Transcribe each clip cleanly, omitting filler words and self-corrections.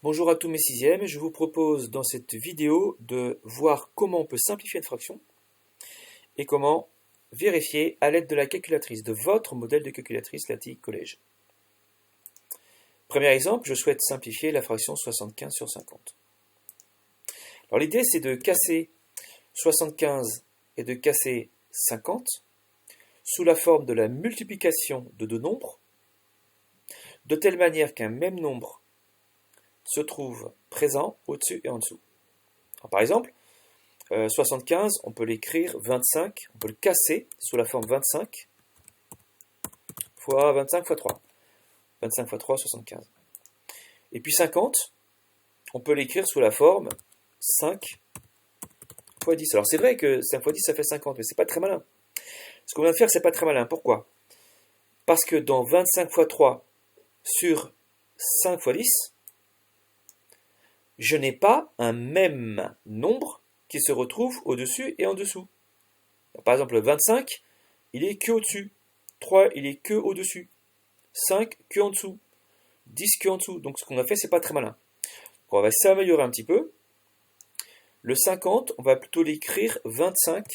Bonjour à tous mes sixièmes, je vous propose dans cette vidéo de voir comment on peut simplifier une fraction et comment vérifier à l'aide de la calculatrice, de votre modèle de calculatrice LaTeX Collège. Premier exemple, je souhaite simplifier la fraction 75 sur 50. Alors l'idée c'est de casser 75 et de casser 50 sous la forme de la multiplication de deux nombres, de telle manière qu'un même nombre se trouve présent au-dessus et en dessous. Alors, par exemple, 75, on peut l'écrire 25, on peut le casser sous la forme 25 fois 25 fois 3. 25 fois 3, 75. Et puis 50, on peut l'écrire sous la forme 5 fois 10. Alors c'est vrai que 5 fois 10, ça fait 50, mais c'est pas très malin. Ce qu'on vient de faire, c'est pas très malin. Pourquoi? Parce que dans 25 fois 3 sur 5 fois 10, je n'ai pas un même nombre qui se retrouve au-dessus et en dessous. Par exemple, 25, il est que au-dessus. 3, il est que au-dessus. 5, que en dessous. 10, que en dessous. Donc ce qu'on a fait, c'est pas très malin. On va s'améliorer un petit peu. Le 50, on va plutôt l'écrire 25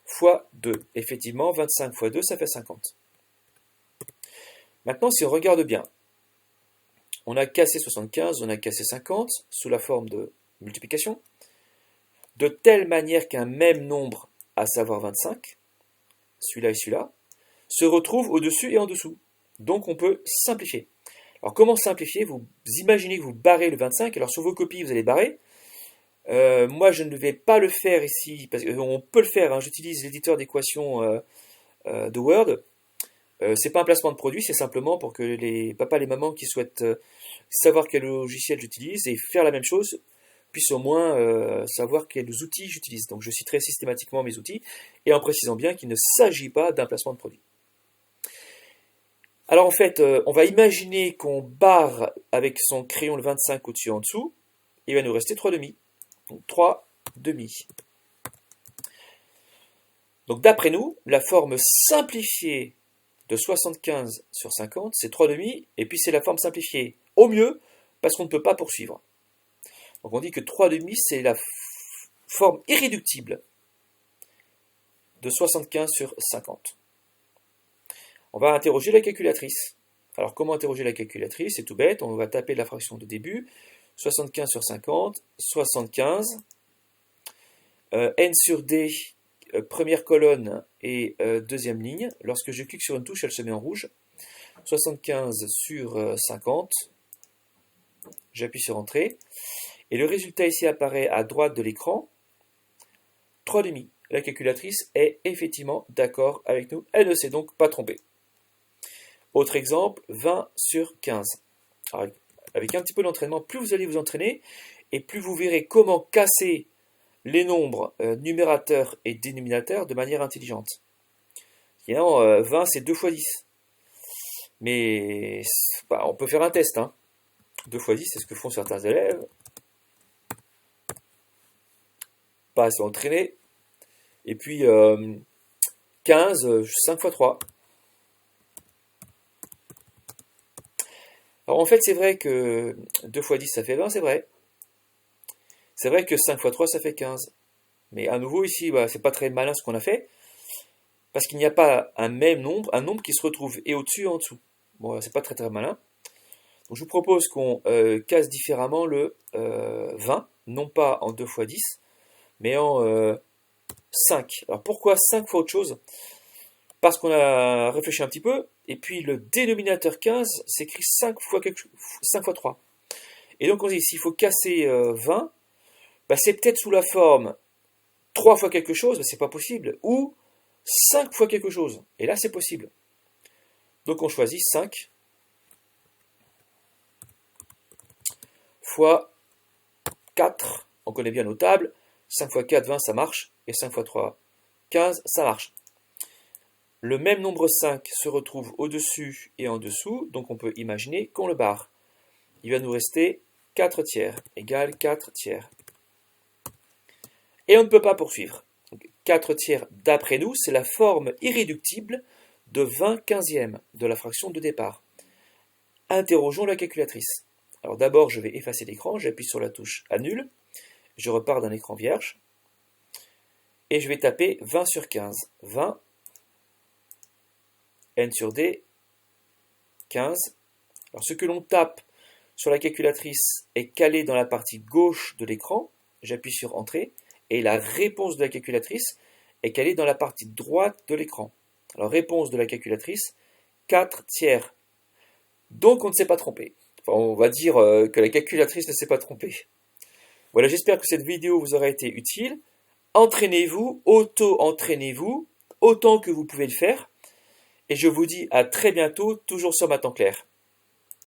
fois 2. Effectivement, 25 fois 2, ça fait 50. Maintenant, si on regarde bien, on a cassé 75, on a cassé 50 sous la forme de multiplication, de telle manière qu'un même nombre, à savoir 25, celui-là et celui-là, se retrouve au-dessus et en dessous. Donc on peut simplifier. Alors comment simplifier? Vous imaginez que vous barrez le 25, alors sur vos copies vous allez barrer. Moi je ne vais pas le faire ici, parce qu'on peut le faire, hein. J'utilise l'éditeur d'équations de Word. C'est pas un placement de produit, c'est simplement pour que les papas et les mamans qui souhaitent savoir quel logiciel j'utilise et faire la même chose puissent au moins savoir quels outils j'utilise. Donc je citerai systématiquement mes outils et en précisant bien qu'il ne s'agit pas d'un placement de produit. Alors en fait, on va imaginer qu'on barre avec son crayon le 25 au-dessus et en dessous, et il va nous rester 3 demi. Donc 3 demi. Donc d'après nous, la forme simplifiée de 75 sur 50, c'est 3 demi, et puis c'est la forme simplifiée au mieux, parce qu'on ne peut pas poursuivre. Donc on dit que 3 demi, c'est la forme irréductible de 75 sur 50. On va interroger la calculatrice. Alors comment interroger la calculatrice? C'est tout bête, on va taper la fraction de début, 75 sur 50, 75, n sur d, première colonne et deuxième ligne. Lorsque je clique sur une touche, elle se met en rouge. 75 sur 50, j'appuie sur Entrée, et le résultat ici apparaît à droite de l'écran, 3 demi. La calculatrice est effectivement d'accord avec nous, elle ne s'est donc pas trompée. Autre exemple, 20 sur 15. Alors, avec un petit peu d'entraînement, plus vous allez vous entraîner, et plus vous verrez comment casser les nombres numérateurs et dénominateurs de manière intelligente. Sinon, 20 c'est 2 fois 10. Mais on peut faire un test. 2 fois 10, c'est ce que font certains élèves. Pas assez entraînés. Et puis 15, 5 fois 3. Alors en fait, c'est vrai que 2 fois 10, ça fait 20, c'est vrai. C'est vrai que 5 fois 3, ça fait 15. Mais à nouveau, ici, c'est pas très malin ce qu'on a fait, parce qu'il n'y a pas un même nombre, un nombre qui se retrouve et au-dessus et en dessous. Bon, c'est pas très très malin. Donc je vous propose qu'on casse différemment le 20, non pas en 2 fois 10, mais en 5. Alors pourquoi 5 fois autre chose? Parce qu'on a réfléchi un petit peu, et puis le dénominateur 15 s'écrit 5 fois 3. Et donc on dit, s'il faut casser 20, c'est peut-être sous la forme 3 fois quelque chose, mais c'est pas possible, ou 5 fois quelque chose, et là c'est possible. Donc on choisit 5 fois 4, on connaît bien nos tables, 5 fois 4, 20, ça marche, et 5 fois 3, 15, ça marche. Le même nombre 5 se retrouve au-dessus et en dessous, donc on peut imaginer qu'on le barre. Il va nous rester 4 tiers, égale 4 tiers. Et on ne peut pas poursuivre. Donc, 4 tiers, d'après nous, c'est la forme irréductible de 20 quinzièmes de la fraction de départ. interrogeons la calculatrice. Alors d'abord, je vais effacer l'écran, j'appuie sur la touche Annule, je repars d'un écran vierge, et je vais taper 20 sur 15. 20, N sur D, 15. Alors ce que l'on tape sur la calculatrice est calé dans la partie gauche de l'écran, j'appuie sur Entrée, et la réponse de la calculatrice est calée dans la partie droite de l'écran. Alors réponse de la calculatrice, 4 tiers. Donc on ne s'est pas trompé. Enfin, on va dire que la calculatrice ne s'est pas trompée. Voilà, j'espère que cette vidéo vous aura été utile. Entraînez-vous, auto-entraînez-vous, autant que vous pouvez le faire. Et je vous dis à très bientôt, toujours sur Maths en clair.